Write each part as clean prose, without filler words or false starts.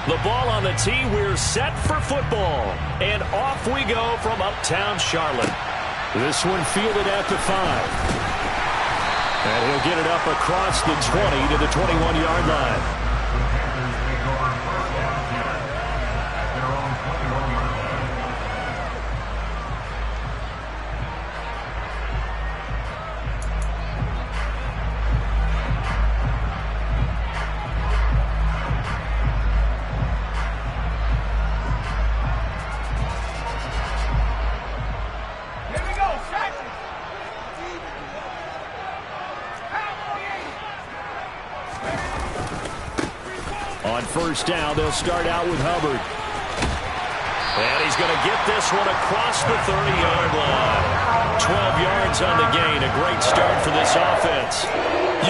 The ball on the tee. We're set for football. And off we go from uptown Charlotte. This one fielded at the 5. And he'll get it up across the 20 to the 21-yard line. On first down, they'll start out with Hubbard. And he's going to get this one across the 30-yard line. 12 yards on the gain. A great start for this offense.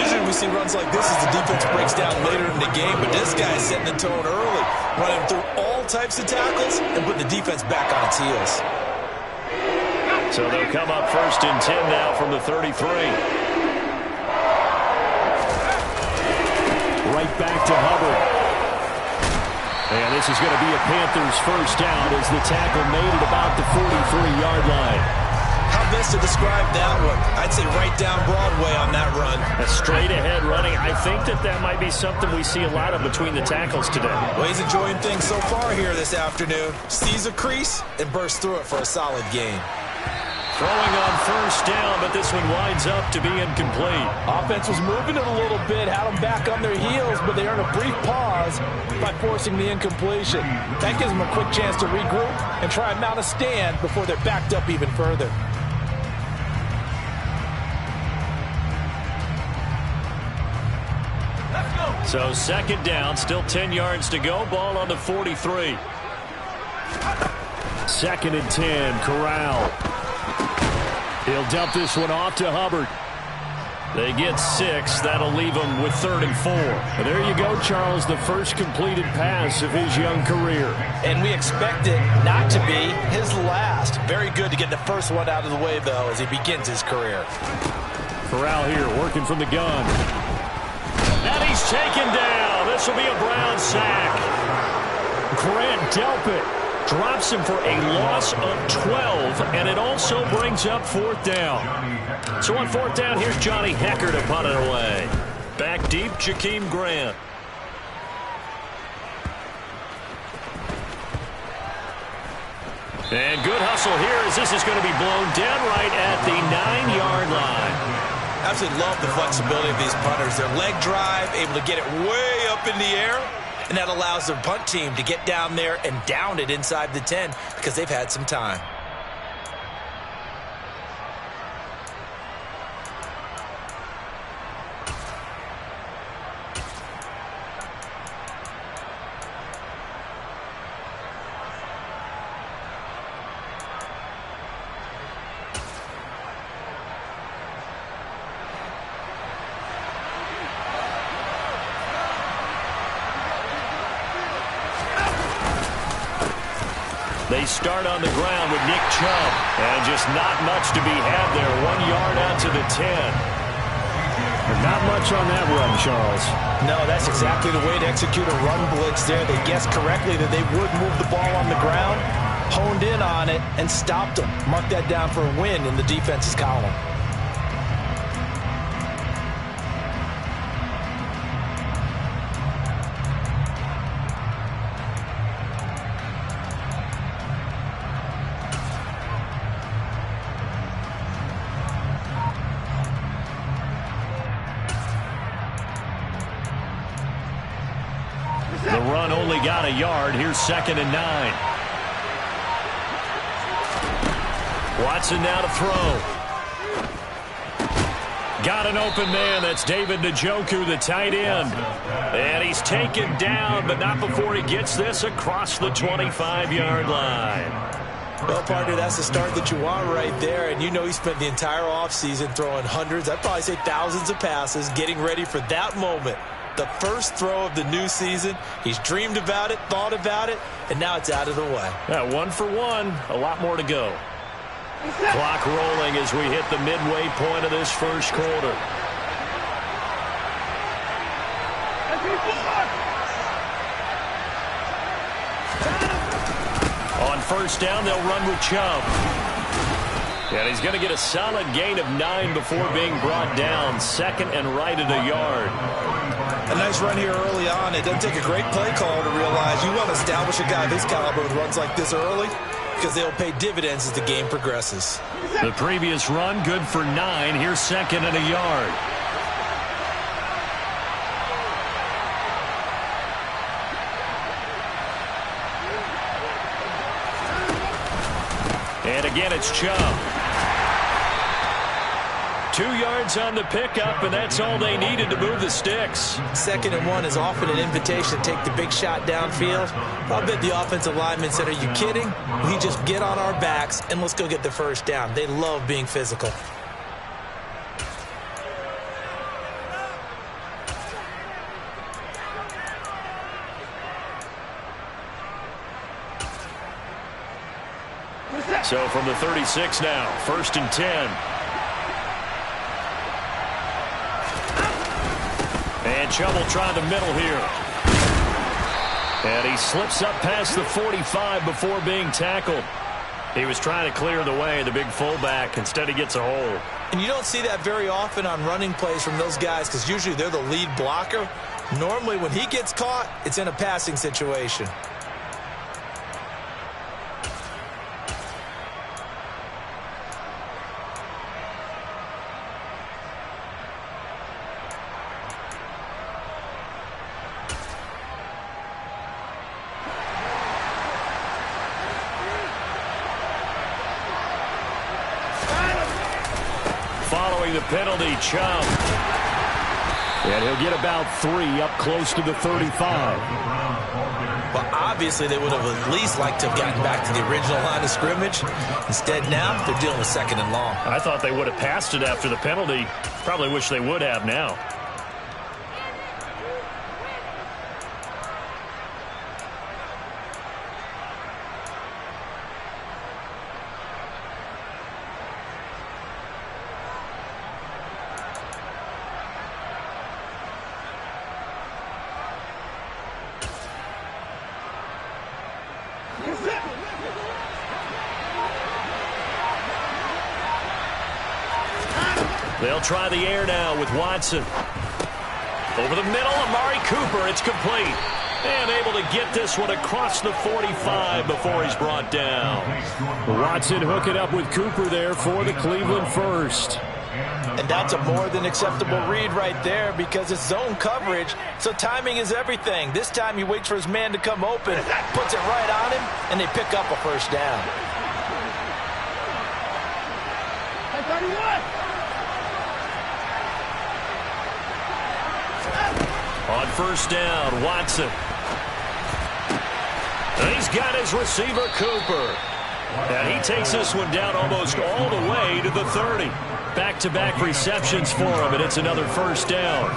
Usually we see runs like this as the defense breaks down later in the game, but this guy is setting the tone early, running through all types of tackles and putting the defense back on its heels. So they'll come up first and 10 now from the 33. Right back to Hubbard. And this is going to be a Panthers first down as the tackle made at about the 43-yard line. How best to describe that one? I'd say right down Broadway on that run. A straight-ahead running. I think that might be something we see a lot of between the tackles today. Well, he's enjoying things so far here this afternoon. Sees a crease and bursts through it for a solid gain. Throwing on first down, but this one winds up to be incomplete. Offense was moving it a little bit, had them back on their heels, but they earned a brief pause by forcing the incompletion. That gives them a quick chance to regroup and try and mount a stand before they're backed up even further. So second down, still 10 yards to go. Ball on the 43. Second and 10, Corral. He'll dump this one off to Hubbard. They get 6. That'll leave them with 3rd and 4. But there you go, Charles, the first completed pass of his young career. And we expect it not to be his last. Very good to get the first one out of the way, though, as he begins his career. Corral here working from the gun. And he's taken down. This will be a Brown sack. Grant Delpit drops him for a loss of 12, and it also brings up 4th down. So on 4th down, here's Johnny Hecker to punt it away. Back deep, Jakeem Grant. And good hustle here as this is going to be blown dead right at the 9-yard line. Absolutely love the flexibility of these punters. Their leg drive, able to get it way up in the air, and that allows their punt team to get down there and down it inside the 10 because they've had some time. They start on the ground with Nick Chubb. And just not much to be had there. 1 yard out to the 10. And not much on that run, Charles. No, that's exactly the way to execute a run blitz there. They guessed correctly that they would move the ball on the ground, honed in on it, and stopped them. Mark that down for a win in the defense's column. The run only got a yard. Here's 2nd and 9. Watson now to throw. Got an open man. That's David Njoku, the tight end. And he's taken down, but not before he gets this across the 25-yard line. Well, partner, that's the start that you want right there. And you know he spent the entire offseason throwing hundreds, I'd probably say thousands of passes, getting ready for that moment. The first throw of the new season. He's dreamed about it, thought about it, and now it's out of the way. Yeah, 1 for 1. A lot more to go. Clock rolling as we hit the midway point of this first quarter. first down, they'll run with Chubb. And he's going to get a solid gain of 9 before being brought down. Second and right at a yard. A nice run here early on. It doesn't take a great play call to realize you want to establish a guy of his caliber with runs like this early, because they'll pay dividends as the game progresses. The previous run, good for 9. Here's second and a yard. And again, it's Chubb. 2 yards on the pickup, and that's all they needed to move the sticks. 2nd and 1 is often an invitation to take the big shot downfield. I'll bet the offensive lineman said, are you kidding? We just get on our backs, and let's go get the first down. They love being physical. So from the 36 now, 1st and 10. And Chubb will try the middle here. And he slips up past the 45 before being tackled. He was trying to clear the way, the big fullback. Instead, he gets a hold. And you don't see that very often on running plays from those guys, because usually they're the lead blocker. Normally, when he gets caught, it's in a passing situation. The penalty, Chubb. And he'll get about 3 up close to the 35. Well, obviously, they would have at least liked to have gotten back to the original line of scrimmage. Instead, now, they're dealing with 2nd and long. I thought they would have passed it after the penalty. Probably wish they would have now. They'll try the air now with Watson. Over the middle, Amari Cooper. It's complete. And able to get this one across the 45 before he's brought down. Watson hooking up with Cooper there for the Cleveland first. And that's a more than acceptable read right there, because it's zone coverage, so timing is everything. This time he waits for his man to come open, puts it right on him, and they pick up a first down. On first down, Watson. And he's got his receiver, Cooper. And he takes this one down almost all the way to the 30. Back-to-back receptions for him, and it's another first down.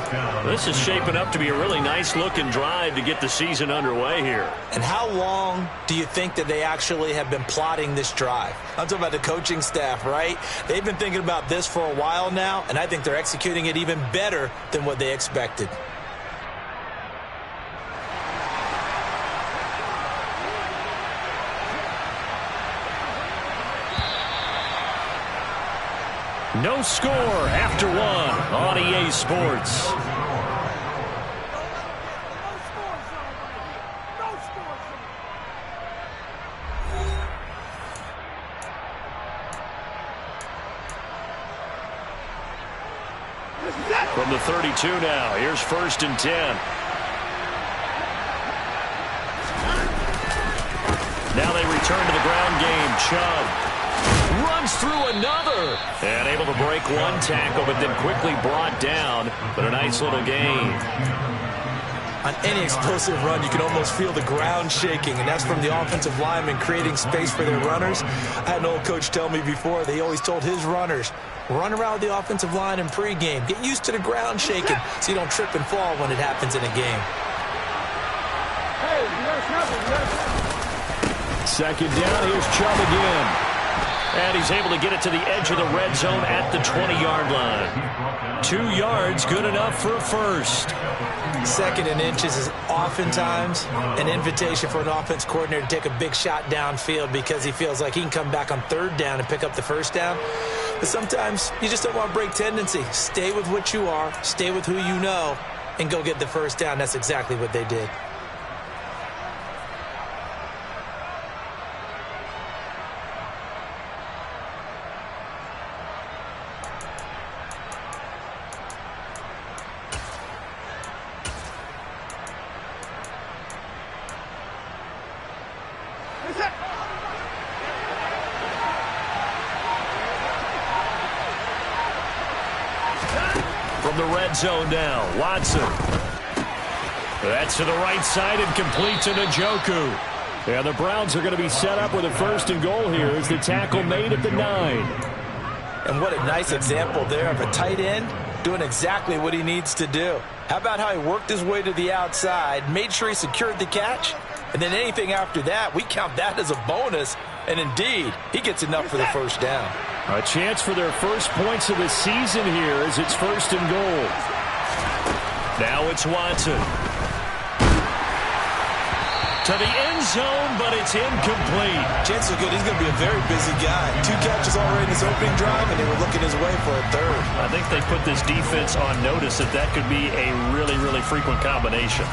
This is shaping up to be a really nice-looking drive to get the season underway here. And how long do you think that they actually have been plotting this drive? I'm talking about the coaching staff, right? They've been thinking about this for a while now, and I think they're executing it even better than what they expected. No score after 1 on EA Sports. From the 32 now, here's 1st and 10. Now they return to the ground game. Chubb runs through another. And able to break one tackle, but then quickly brought down. But a nice little gain. On any explosive run, you can almost feel the ground shaking, and that's from the offensive linemen creating space for their runners. I had an old coach tell me before, they always told his runners, run around the offensive line in pregame. Get used to the ground shaking so you don't trip and fall when it happens in a game. Second down, here's Chubb again. And he's able to get it to the edge of the red zone at the 20-yard line. 2 yards, good enough for a first. 2nd and inches is oftentimes an invitation for an offense coordinator to take a big shot downfield because he feels like he can come back on 3rd down and pick up the first down. But sometimes you just don't want to break tendency. Stay with what you are, stay with who you know, and go get the first down. That's exactly what they did. From the red zone now, Watson. That's to the right side and complete to Njoku. And the Browns are going to be set up with a 1st and goal here as the tackle made at the 9. And what a nice example there of a tight end doing exactly what he needs to do. How about how he worked his way to the outside, made sure he secured the catch, and then anything after that, we count that as a bonus. And indeed, he gets enough for the first down. A chance for their first points of the season here as it's 1st and goal. Now it's Watson. To the end zone, but it's incomplete. Chances are good he's going to be a very busy guy. 2 catches already in his opening drive, and they were looking his way for a 3rd. I think they put this defense on notice that that could be a really, really frequent combination.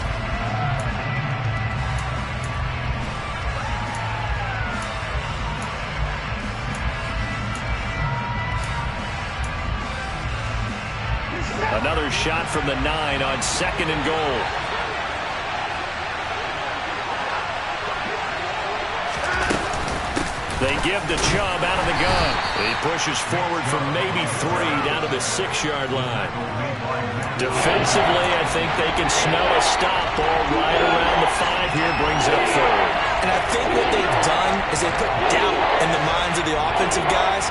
Another shot from the 9 on 2nd and goal. They give the Chubb out of the gun. He pushes forward from maybe 3 down to the 6-yard line. Defensively, I think they can smell a stop. Ball right around the 5 here, brings up 3rd. And I think what they've done is they put doubt in the minds of the offensive guys.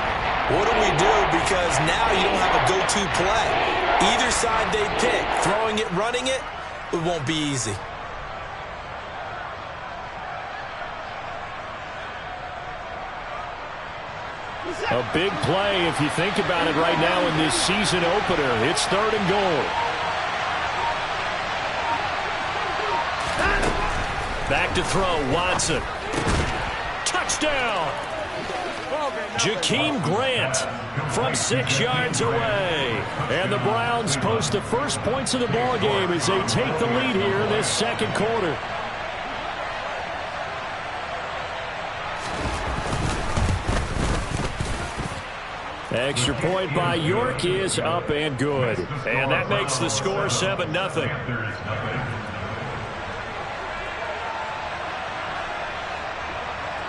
What do we do? Because now you don't have a go-to play. Either side they pick, throwing it, running it, it won't be easy. A big play if you think about it right now in this season opener. It's 3rd and goal. Back to throw, Watson. Touchdown! Jakeem Grant from 6 yards away. And the Browns post the first points of the ball game as they take the lead here in this 2nd quarter. Extra point by York is up and good. And that makes the score 7-0.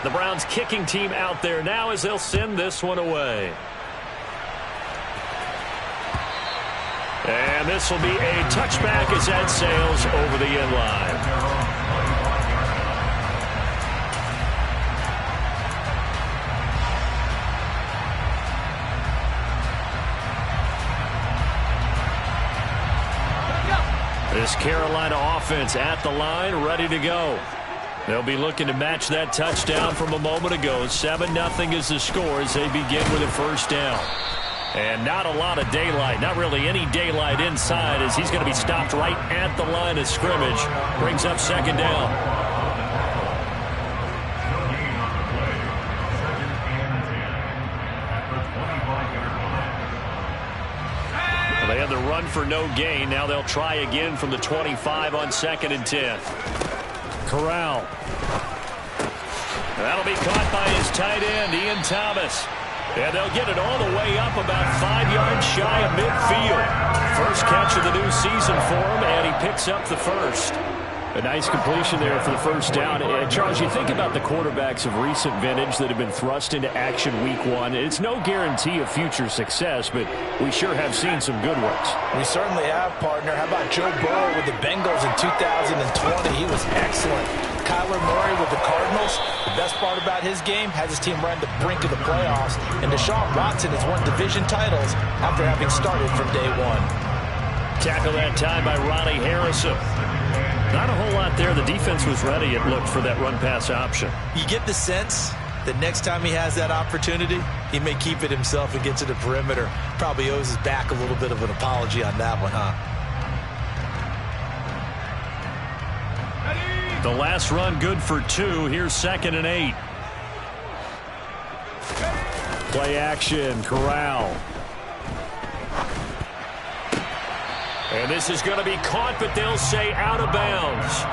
The Browns kicking team out there now as they'll send this one away. And this will be a touchback as that sails over the end line. This Carolina offense at the line, ready to go. They'll be looking to match that touchdown from a moment ago. 7-0 is the score as they begin with a first down. And not a lot of daylight, not really any daylight inside as he's going to be stopped right at the line of scrimmage. Brings up 2nd down. Well, they had the run for no gain. Now they'll try again from the 25 on 2nd and 10. Corral. That'll be caught by his tight end, Ian Thomas. And they'll get it all the way up about 5 yards shy of midfield. First catch of the new season for him, and he picks up the first. A nice completion there for the first down. Charles, you think about the quarterbacks of recent vintage that have been thrust into action week 1. It's no guarantee of future success, but we sure have seen some good ones. We certainly have, partner. How about Joe Burrow with the Bengals in 2020? He was excellent. Kyler Murray with the Cardinals. The best part about his game, has his team right at the brink of the playoffs. And Deshaun Watson has won division titles after having started from day 1. Tackle that time by Ronnie Harrison. Not a whole lot there. The defense was ready, it looked, for that run-pass option. You get the sense that next time he has that opportunity, he may keep it himself and get to the perimeter. Probably owes his back a little bit of an apology on that one, huh? The last run good for 2. Here's 2nd and 8. Play action, Corral. And this is going to be caught, but they'll say out of bounds.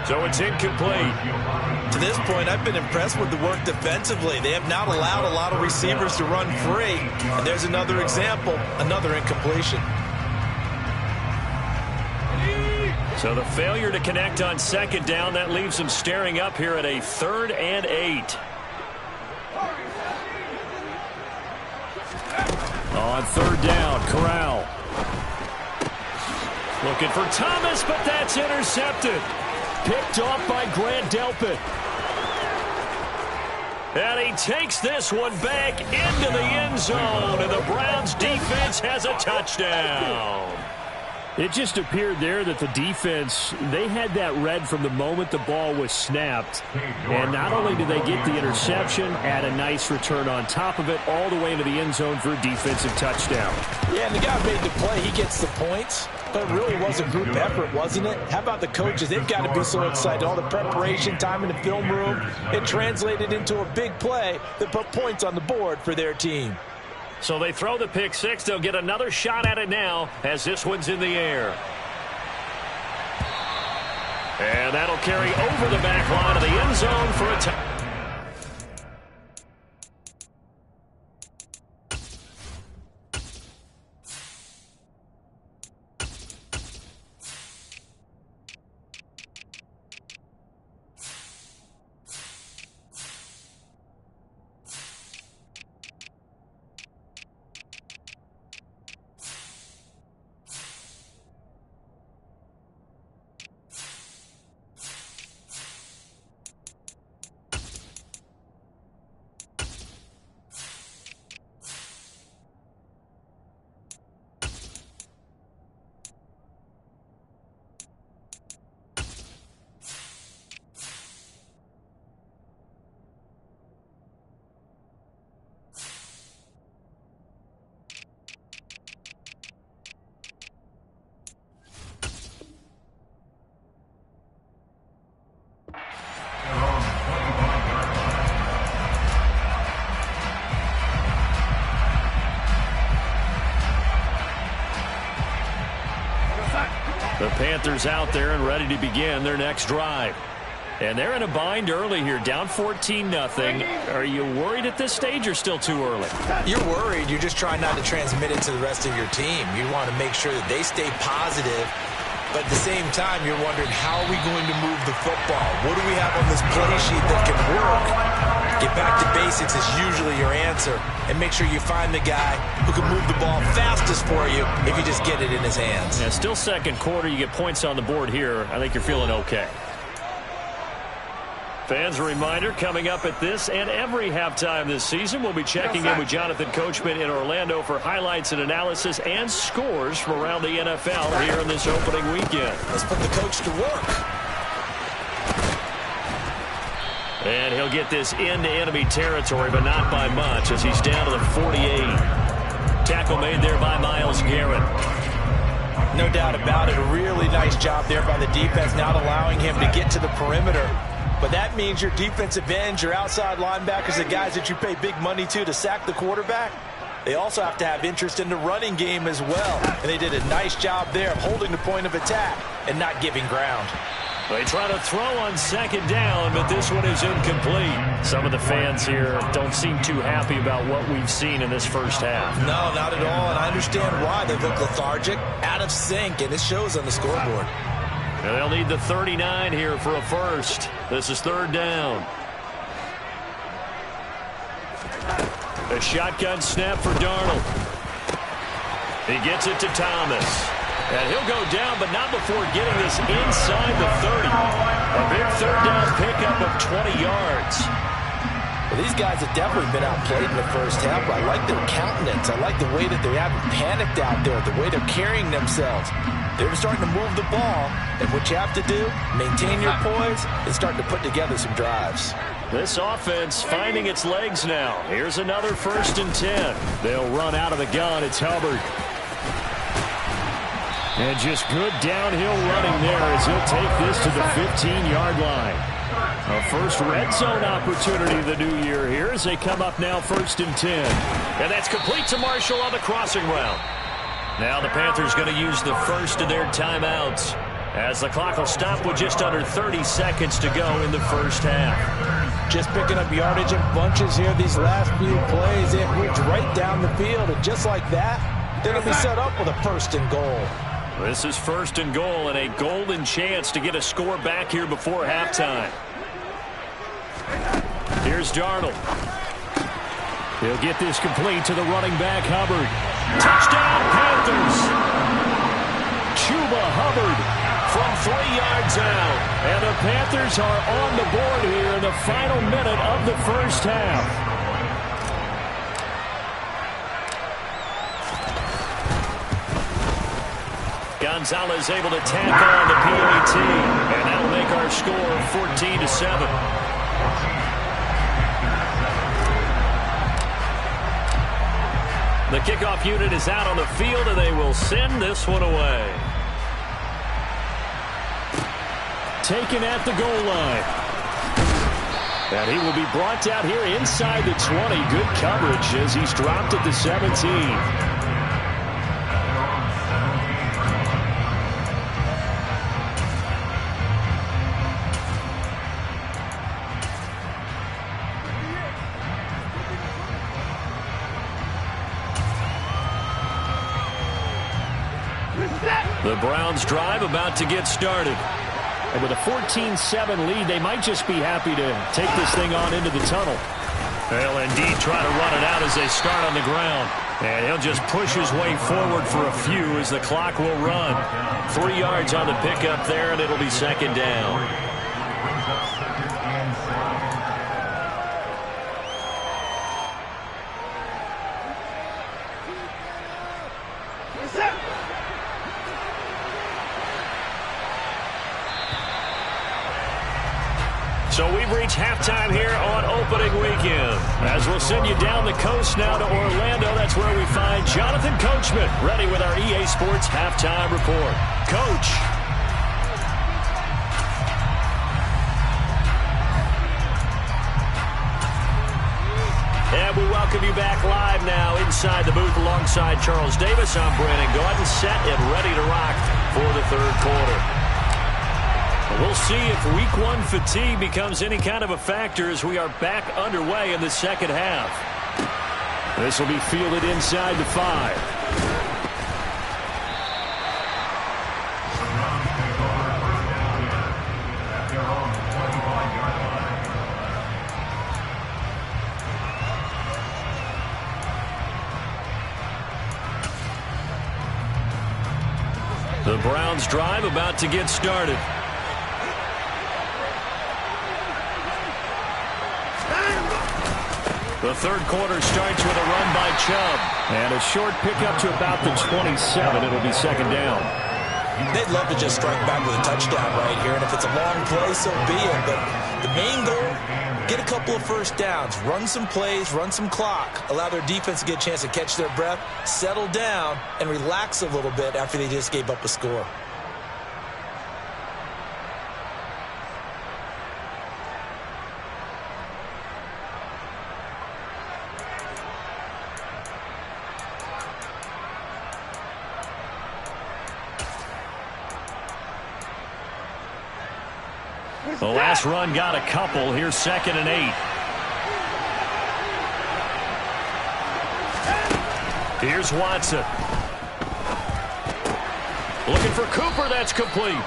So it's incomplete. To this point, I've been impressed with the work defensively. They have not allowed a lot of receivers to run free. And there's another example, another incompletion. So the failure to connect on 2nd down, that leaves them staring up here at a 3rd and 8. On 3rd down, Corral. Looking for Thomas, but that's intercepted. Picked off by Grant Delpit. And he takes this one back into the end zone, and the Browns defense has a touchdown. It just appeared there that the defense, they had that read from the moment the ball was snapped. And not only did they get the interception, add a nice return on top of it, all the way into the end zone for a defensive touchdown. Yeah, and the guy made the play. He gets the points. But it really was a group effort, wasn't it? How about the coaches? They've got to be so excited. All the preparation, time in the film room, it translated into a big play that put points on the board for their team. So they throw the pick 6. They'll get another shot at it now as this one's in the air. And that'll carry over the back line of the end zone for a touchdown. The Panthers out there and ready to begin their next drive. And they're in a bind early here, down 14-0. Are you worried at this stage or still too early? You're worried. You're just trying not to transmit it to the rest of your team. You want to make sure that they stay positive. But at the same time, you're wondering, how are we going to move the football? What do we have on this play sheet that can work? Get back to basics is usually your answer. And make sure you find the guy who can move the ball fastest for you if you just get it in his hands. Yeah, still second quarter. You get points on the board here. I think you're feeling okay. Fans, a reminder, coming up at this and every halftime this season, we'll be checking in with Jonathan Coachman in Orlando for highlights and analysis and scores from around the NFL here in this opening weekend. Let's put the coach to work. And he'll get this into enemy territory, but not by much as he's down to the 48. Tackle made there by Myles Garrett. No doubt about it. A really nice job there by the defense, not allowing him to get to the perimeter. But that means your defensive ends, your outside linebackers, the guys that you pay big money to sack the quarterback, they also have to have interest in the running game as well. And they did a nice job there of holding the point of attack and not giving ground. They try to throw on second down, but this one is incomplete. Some of the fans here don't seem too happy about what we've seen in this first half. No, not at all, and I understand why. They look lethargic, out of sync, and it shows on the scoreboard. And they'll need the 39 here for a first. This is third down. A shotgun snap for Darnold. He gets it to Thomas. And he'll go down, but not before getting this inside the 30. A big third down pickup of 20 yards. Well, these guys have definitely been outplayed in the first half, but I like their countenance. I like the way that they haven't panicked out there, the way they're carrying themselves. They're starting to move the ball, and what you have to do, maintain your poise and start to put together some drives. This offense finding its legs now. Here's another 1st and 10. They'll run out of the gun. It's Hubbard. And just good downhill running there as he'll take this to the 15-yard line. A first red zone opportunity of the new year here as they come up now 1st and 10. And that's complete to Marshall on the crossing route. Now the Panthers going to use the first of their timeouts as the clock will stop with just under 30 seconds to go in the first half. Just picking up yardage in bunches here these last few plays. It moves right down the field, and just like that, they're going to be set up with a 1st and goal. This is 1st and goal and a golden chance to get a score back here before halftime. Here's Darnold. He'll get this complete to the running back, Hubbard. Touchdown, Panthers! Chuba Hubbard from 3 yards out. And the Panthers are on the board here in the final minute of the first half. Gonzalez able to tack on the PAT, and that'll make our score 14-7. The kickoff unit is out on the field, and they will send this one away. Taken at the goal line. And he will be brought down here inside the 20. Good coverage as he's dropped at the 17. The Browns drive about to get started. And with a 14-7 lead, they might just be happy to take this thing on into the tunnel. They'll indeed try to run it out as they start on the ground. And he'll just push his way forward for a few as the clock will run. 3 yards on the pickup there, and it'll be 2nd down. So we've reached halftime here on opening weekend. As we'll send you down the coast now to Orlando, that's where we find Jonathan Coachman, ready with our EA Sports halftime report. Coach. And we welcome you back live now inside the booth alongside Charles Davis. I'm Brandon Gordon, set and ready to rock for the 3rd quarter. We'll see if week 1 fatigue becomes any kind of a factor as we are back underway in the 2nd half. This will be fielded inside the 5. The Browns drive about to get started. The 3rd quarter starts with a run by Chubb. And a short pickup to about the 27. It'll be 2nd down. They'd love to just strike back with a touchdown right here. And if it's a long play, so be it. But the main goal, get a couple of 1st downs. Run some plays, run some clock. Allow their defense to get a chance to catch their breath, settle down, and relax a little bit after they just gave up a score. The last run got a couple. Here's 2nd and 8. Here's Watson. Looking for Cooper. That's complete.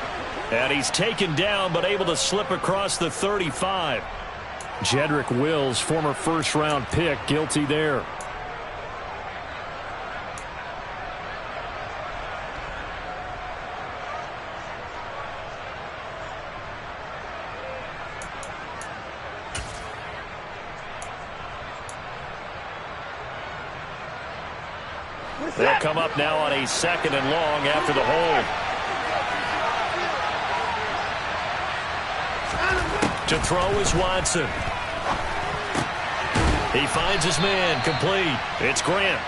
And he's taken down but able to slip across the 35. Jedrick Wills, former 1st-round pick, guilty there. They'll come up now on a 2nd and long after the hold. To throw is Watson. He finds his man, complete. It's Grant.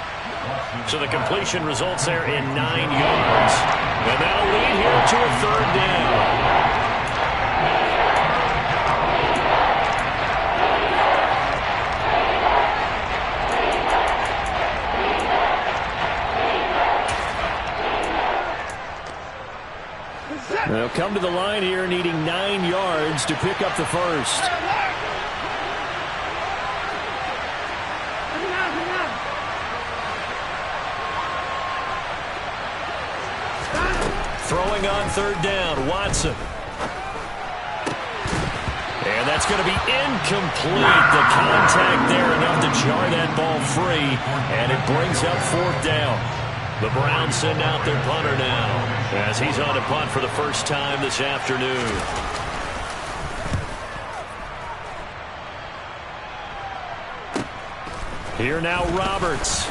So the completion results there in 9 yards. And that'll lead here to a 3rd down. They'll come to the line here needing 9 yards to pick up the first. Throwing on 3rd down, Watson. And that's going to be incomplete. The contact there enough to jar that ball free, and it brings up 4th down. The Browns send out their punter now as he's on to punt for the first time this afternoon. Here now, Roberts.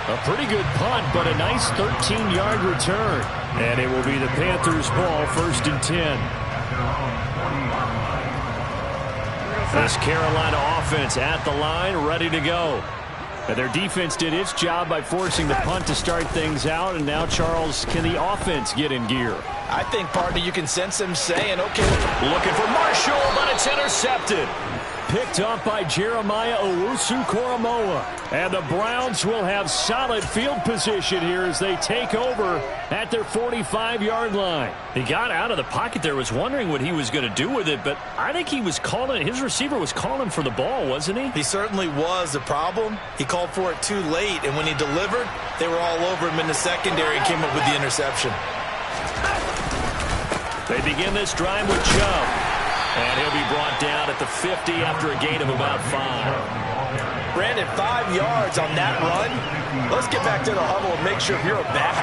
A pretty good punt, but a nice 13-yard return. And it will be the Panthers' ball, 1st and 10. This Carolina offense at the line, ready to go. And their defense did its job by forcing the punt to start things out. And now, Charles, can the offense get in gear? I think, partner, you can sense them saying, okay. Looking for Marshall, but it's intercepted. Picked up by Jeremiah Owusu-Koramoah. And the Browns will have solid field position here as they take over at their 45-yard line. He got out of the pocket there, was wondering what he was going to do with it, but I think he was calling, his receiver was calling for the ball, wasn't he? He certainly was. The problem, he called for it too late, and when he delivered, they were all over him in the secondary and came up with the interception. They begin this drive with Chubb. And he'll be brought down at the 50 after a gain of about 5. Brandon, 5 yards on that run. Let's get back to the huddle and make sure if you're a back,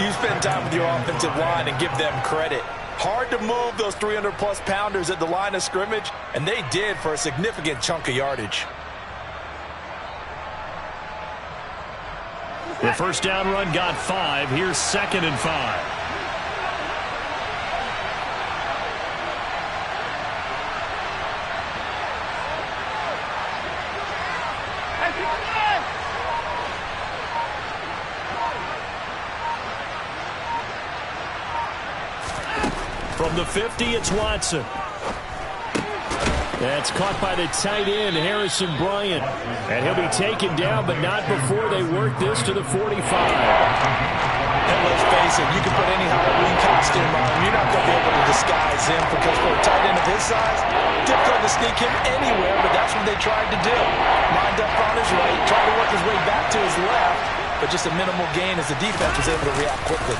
you spend time with your offensive line and give them credit. Hard to move those 300-plus pounders at the line of scrimmage, and they did for a significant chunk of yardage. The first down run got 5. Here's 2nd and 5. From the 50, it's Watson. That's caught by the tight end, Harrison Bryant. And he'll be taken down, but not before they work this to the 45. And let's face it, you can put any Halloween costume on him. You're not going to be able to disguise him because for a tight end of his size, difficult to sneak him anywhere, but that's what they tried to do. Lined up on his right, tried to work his way back to his left, but just a minimal gain as the defense was able to react quickly.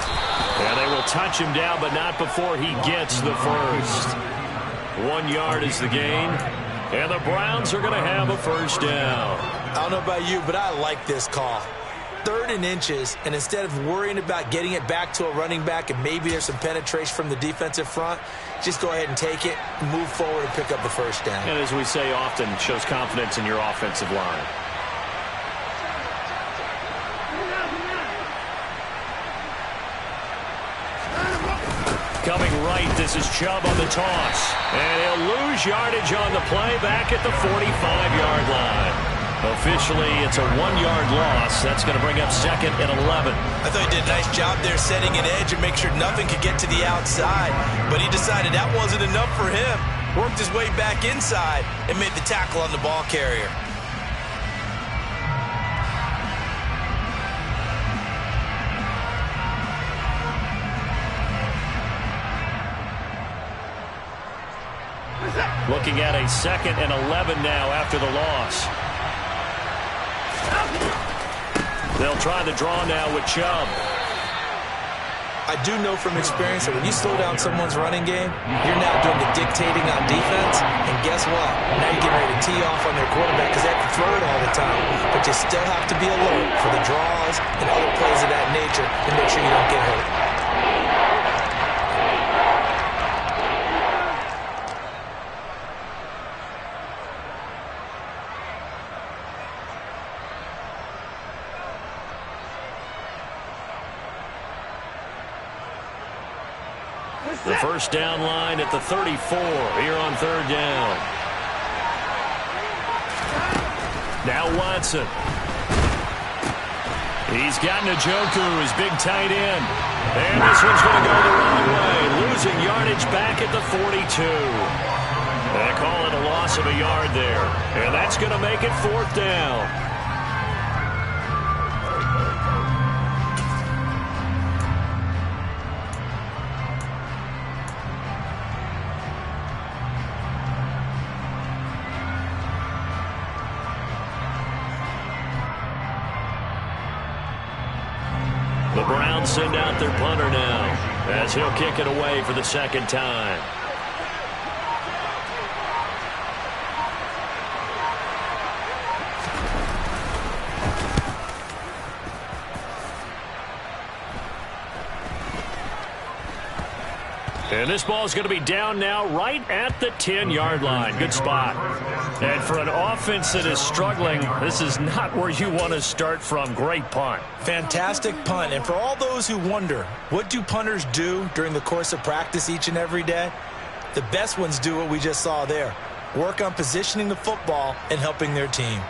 Yeah, they will touch him down, but not before he gets the first. 1 yard is the gain, and the Browns are going to have a first down. I don't know about you, but I like this call. 3rd and inches, and instead of worrying about getting it back to a running back and maybe there's some penetration from the defensive front, just go ahead and take it, move forward, and pick up the first down. And as we say often, shows confidence in your offensive line. Coming right, this is Chubb on the toss. And he'll lose yardage on the play back at the 45-yard line. Officially, it's a 1-yard loss. That's going to bring up 2nd and 11. I thought he did a nice job there setting an edge and make sure nothing could get to the outside. But he decided that wasn't enough for him. Worked his way back inside and made the tackle on the ball carrier. Looking at a 2nd and 11 now after the loss. They'll try the draw now with Chubb. I do know from experience that when you slow down someone's running game, you're now doing the dictating on defense. And guess what? Now you're getting ready to tee off on their quarterback because they have to throw it all the time. But you still have to be alert for the draws and other plays of that nature to make sure you don't get hurt. The first down line at the 34 here on third down. Now Watson. He's got Njoku, his big tight end. And this one's going to go the wrong way. Losing yardage back at the 42. They call it a loss of a yard there. And that's going to make it fourth down. The Browns send out their punter now as he'll kick it away for the second time. And this ball is going to be down now right at the 10-yard line. Good spot. And for an offense that is struggling, this is not where you want to start from. Great punt. Fantastic punt. And for all those who wonder, what do punters do during the course of practice each and every day? The best ones do what we just saw there. Work on positioning the football and helping their team.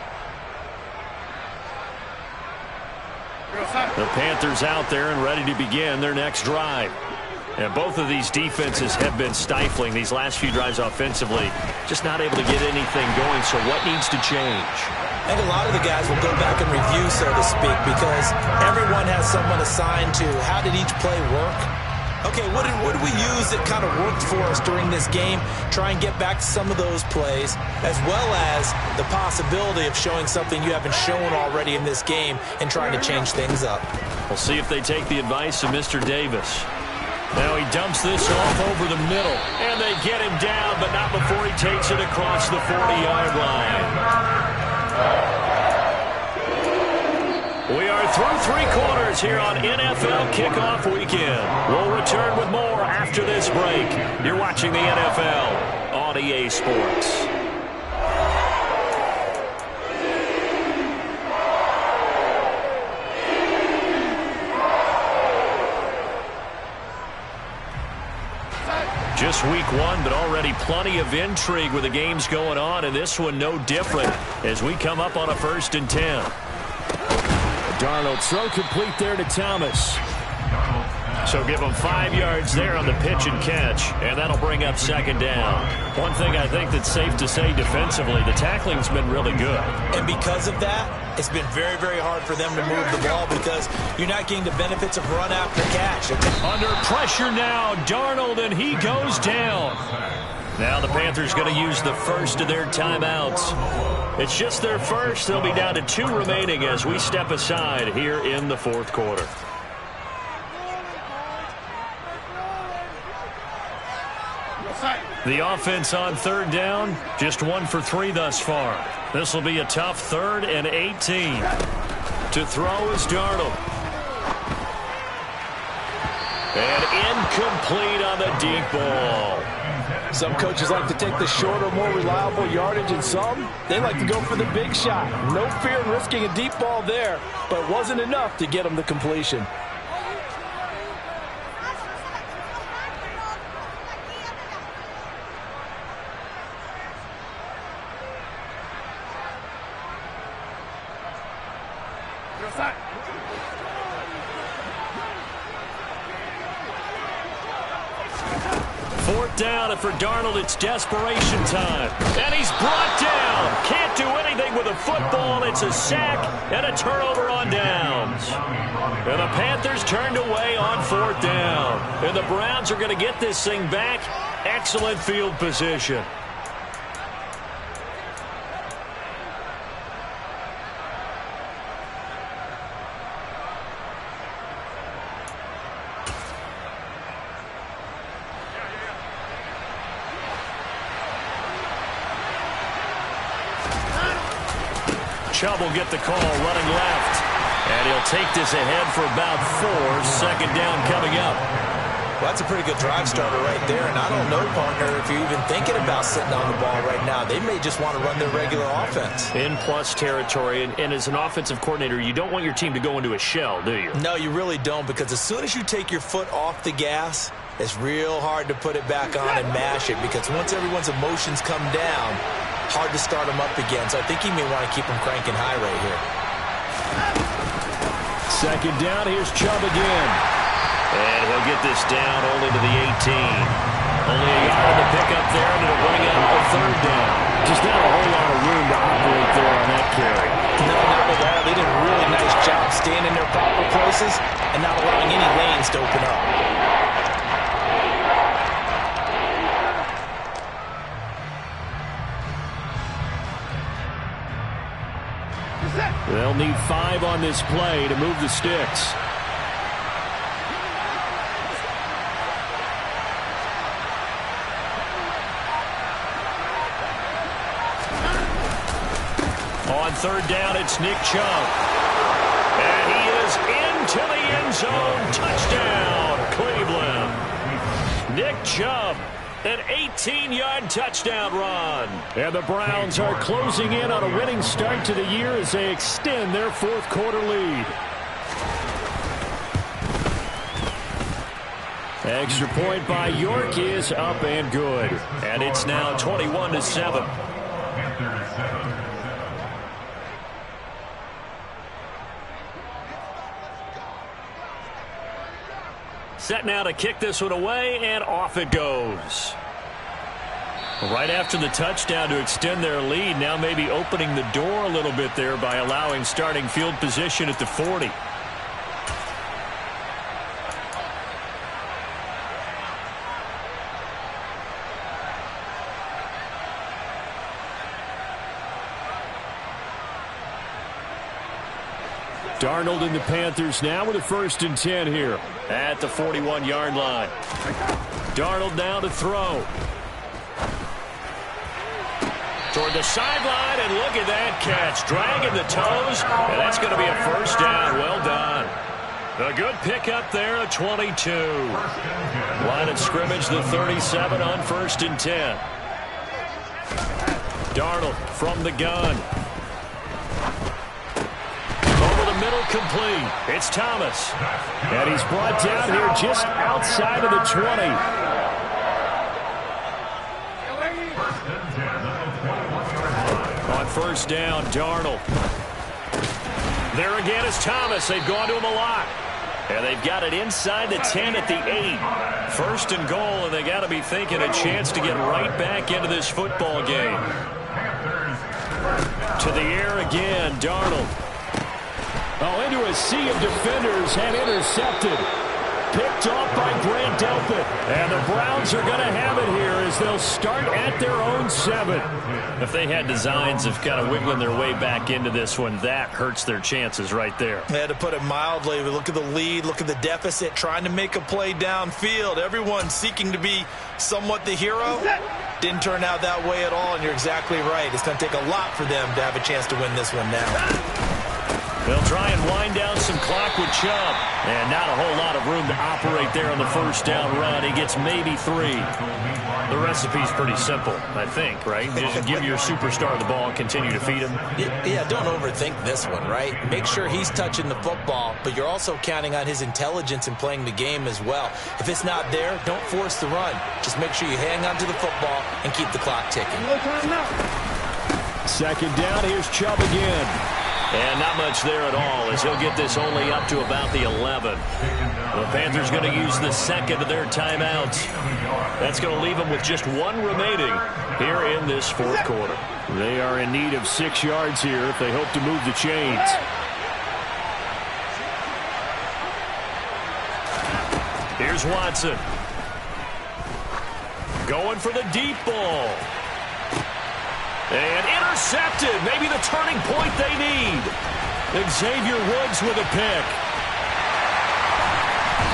The Panthers out there and ready to begin their next drive. And both of these defenses have been stifling these last few drives offensively. Just not able to get anything going, so what needs to change? I think a lot of the guys will go back and review, so to speak, because everyone has someone assigned to how did each play work. Okay, what did we use that kind of worked for us during this game? Try and get back to some of those plays, as well as the possibility of showing something you haven't shown already in this game and trying to change things up. We'll see if they take the advice of Mr. Davis. Now he dumps this off over the middle, and they get him down, but not before he takes it across the 40-yard line. We are through three quarters here on NFL Kickoff Weekend. We'll return with more after this break. You're watching the NFL on EA Sports. Just week one, but already plenty of intrigue with the games going on, and this one no different as we come up on a 1st and 10. Darnold throw complete there to Thomas. So give him 5 yards there on the pitch and catch, and that'll bring up second down. One thing I think that's safe to say defensively, the tackling's been really good. And because of that, it's been very, very hard for them to move the ball because you're not getting the benefits of run after catch. Under pressure now, Darnold, and he goes down. Now the Panthers going to use the first of their timeouts. It's just their first. They'll be down to 2 remaining as we step aside here in the fourth quarter. The offense on third down, just 1 for 3 thus far. This will be a tough 3rd and 18. To throw is Darnold. And incomplete on the deep ball. Some coaches like to take the shorter, more reliable yardage, and some, they like to go for the big shot. No fear in risking a deep ball there, but it wasn't enough to get them the completion. Fourth down, and for Darnold, it's desperation time. And he's brought down. Can't do anything with a football. It's a sack and a turnover on downs. And the Panthers turned away on 4th down. And the Browns are going to get this thing back. Excellent field position. Chubb will get the call running left. And he'll take this ahead for about 4. Second down coming up. Well, that's a pretty good drive starter right there. And I don't know, partner, if you're even thinking about sitting on the ball right now. They may just want to run their regular offense. In plus territory. And as an offensive coordinator, you don't want your team to go into a shell, do you? No, you really don't, because as soon as you take your foot off the gas, It's real hard to put it back on and mash it because once everyone's emotions come down, hard to start them up again. So I think he may want to keep them cranking high right here. Second down, here's Chubb again. And he'll get this down only to the 18. Only a yard on the pickup there, and it'll bring up a third down. Just not a whole lot of room to operate there on that carry. No, not at all. They did a really nice job staying in their proper places and not allowing any lanes to open up. They'll need 5 on this play to move the sticks. On third down, it's Nick Chubb. And he is into the end zone. Touchdown, Cleveland. Nick Chubb, an 18-yard touchdown run. And the Browns are closing in on a winning start to the year as they extend their fourth quarter lead. Extra point by York is up and good. And it's now 21-7. Set now to kick this one away, and off it goes. Right after the touchdown to extend their lead, now maybe opening the door a little bit there by allowing starting field position at the 40. Darnold and the Panthers now with a 1st and 10 here. At the 41-yard line. Darnold now to throw. Toward the sideline, and look at that catch. Dragging the toes, and that's going to be a first down. Well done. A good pickup there at 22. Line of scrimmage, the 37 on 1st and 10. Darnold from the gun. Middle complete. It's Thomas. And he's brought down here just outside of the 20. On first down, Darnold. There again is Thomas. They've gone to him a lot. And they've got it inside the 10 at the 8. First and goal, and they got to be thinking a chance to get right back into this football game. To the air again, Darnold. Oh, into a sea of defenders and intercepted. Picked off by Grant Delpit. And the Browns are going to have it here as they'll start at their own 7. If they had designs of kind of wiggling their way back into this one, that hurts their chances right there. They had to put it mildly. Look at the lead, look at the deficit, trying to make a play downfield. Everyone seeking to be somewhat the hero. Didn't turn out that way at all, and you're exactly right. It's going to take a lot for them to have a chance to win this one now. They'll try and wind down some clock with Chubb. And not a whole lot of room to operate there on the first down run. He gets maybe 3. The recipe's pretty simple, I think, right? Just give your superstar the ball and continue to feed him. Yeah, don't overthink this one, right? Make sure he's touching the football, but you're also counting on his intelligence in playing the game as well. If it's not there, don't force the run. Just make sure you hang on to the football and keep the clock ticking. Second down, here's Chubb again. And not much there at all as he'll get this only up to about the 11. The Panthers going to use the second of their timeouts. That's going to leave them with just 1 remaining here in this fourth quarter. They are in need of 6 yards here if they hope to move the chains. Here's Watson. Going for the deep ball. And intercepted. Maybe the turning point they need. Xavier Woods with a pick.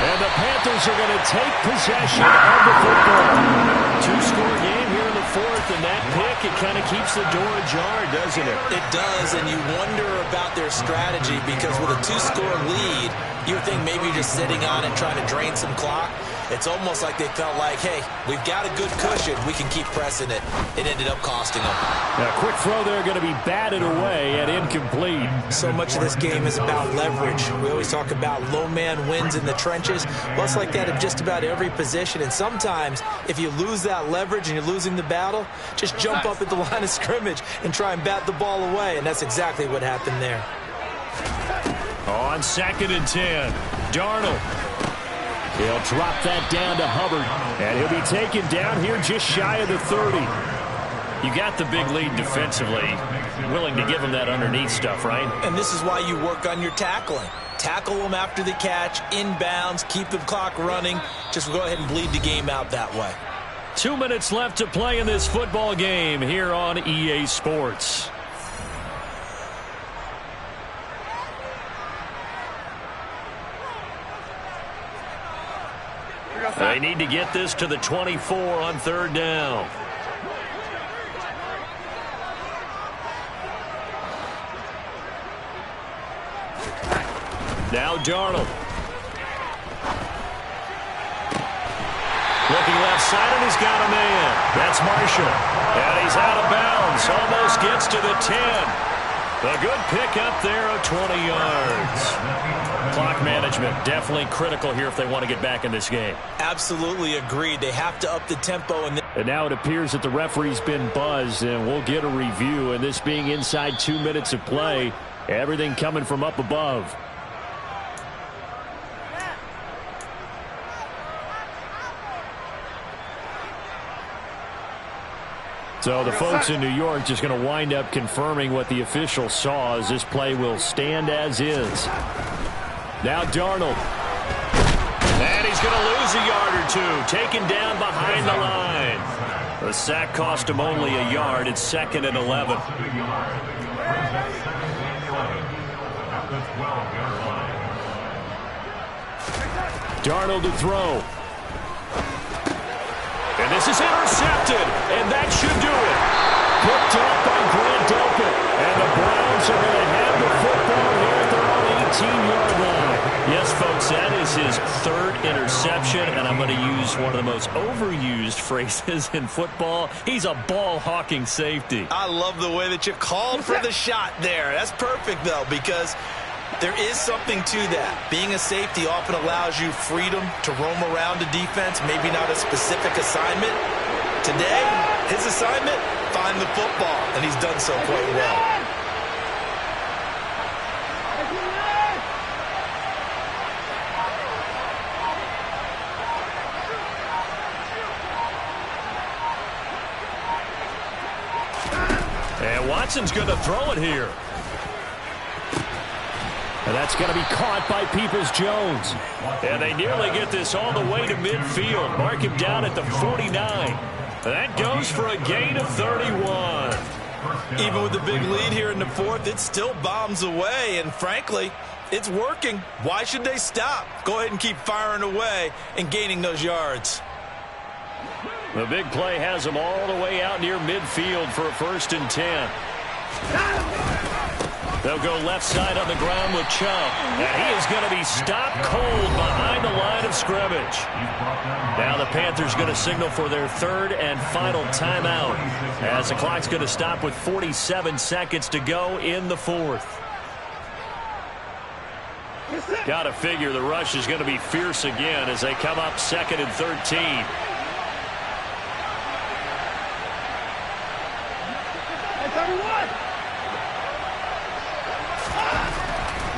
And the Panthers are going to take possession of the football. 2-score game here in the fourth, and that pick, it kind of keeps the door ajar, doesn't it? It does, and you wonder about their strategy because with a 2-score lead, you would think maybe just sitting on it trying to drain some clock. It's almost like they felt like, hey, we've got a good cushion. We can keep pressing it. It ended up costing them. Now, quick throw there going to be batted away and incomplete. So much of this game is about leverage. We always talk about low man wins in the trenches. Well, it's like that in just about every position. And sometimes, if you lose that leverage and you're losing the battle, just jump up at the line of scrimmage and try and bat the ball away. And that's exactly what happened there. On 2nd and 10, Darnold. He'll drop that down to Hubbard, and he'll be taken down here just shy of the 30. You got the big lead defensively, willing to give him that underneath stuff, right? And this is why you work on your tackling. Tackle them after the catch, inbounds, keep the clock running. Just go ahead and bleed the game out that way. 2 minutes left to play in this football game here on EA Sports. They need to get this to the 24 on 3rd down. Now Darnold. Looking left side, and he's got a man. That's Marshall. And he's out of bounds. Almost gets to the 10. A good pick up there of 20 yards. Clock management definitely critical here if they want to get back in this game. Absolutely agreed. They have to up the tempo. And now it appears that the referee's been buzzed, and we'll get a review. And this being inside 2 minutes of play, everything coming from up above. So the folks in New York just going to wind up confirming what the official saw, as this play will stand as is. Now Darnold. And he's going to lose a yard or two. Taken down behind the line. The sack cost him only a yard. It's 2nd and 11. Darnold to throw. And this is intercepted, and that should do it. Picked up by Grant Delpit, and the Browns are going to have the football here at their own 18-yard line. Yes, folks, that is his 3rd interception, and I'm going to use one of the most overused phrases in football. He's a ball-hawking safety. I love the way that you called for the shot there. That's perfect, though, because there is something to that. Being a safety often allows you freedom to roam around a defense, maybe not a specific assignment. Today, his assignment, find the football, and he's done so quite well. And Watson's going to throw it here. And that's going to be caught by Peoples-Jones. And they nearly get this all the way to midfield. Mark him down at the 49. That goes for a gain of 31. Even with the big lead here in the 4th, it still bombs away. And frankly, it's working. Why should they stop? Go ahead and keep firing away and gaining those yards. The big play has them all the way out near midfield for a 1st and 10. They'll go left side on the ground with Chubb. And he is going to be stopped cold behind the line of scrimmage. Now the Panthers going to signal for their 3rd and final timeout, as the clock's going to stop with 47 seconds to go in the 4th. Got to figure the rush is going to be fierce again as they come up 2nd and 13.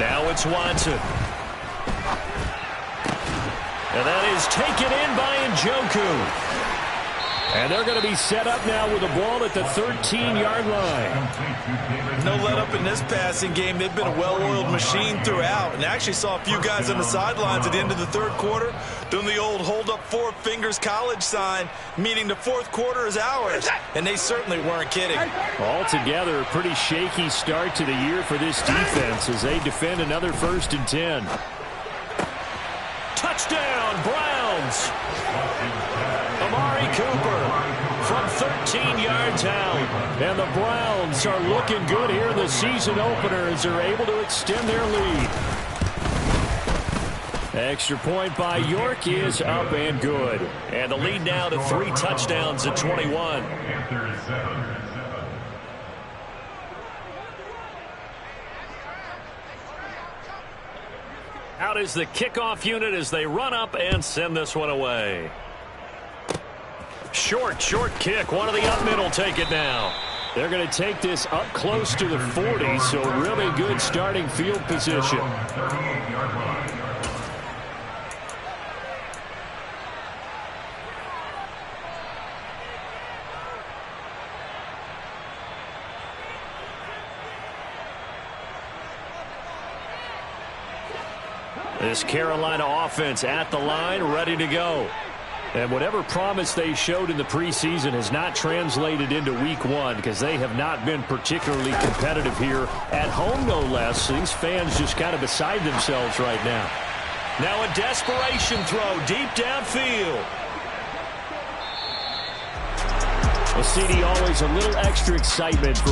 Now it's Watson. And that is taken in by Njoku. And they're going to be set up now with the ball at the 13-yard line. No let up in this passing game. They've been a well-oiled machine throughout. And actually saw a few guys on the sidelines at the end of the 3rd quarter doing the old hold up 4 fingers college sign, meaning the 4th quarter is ours. And they certainly weren't kidding. Altogether, a pretty shaky start to the year for this defense as they defend another 1st and 10. Touchdown, Browns. Amari Cooper from 13 yards out. And the Browns are looking good here in the season opener as they're able to extend their lead. Extra point by York is up and good. And the lead now to 3 touchdowns at 21. Out is the kickoff unit as they run up and send this one away. Short kick. One of the up middle take it now. They're going to take this up close to the 40, so really good starting field position. This Carolina offense at the line, ready to go. And whatever promise they showed in the preseason has not translated into week 1 because they have not been particularly competitive here at home, no less. So these fans just kind of beside themselves right now. Now a desperation throw deep downfield. Well, CD, always a little extra excitement for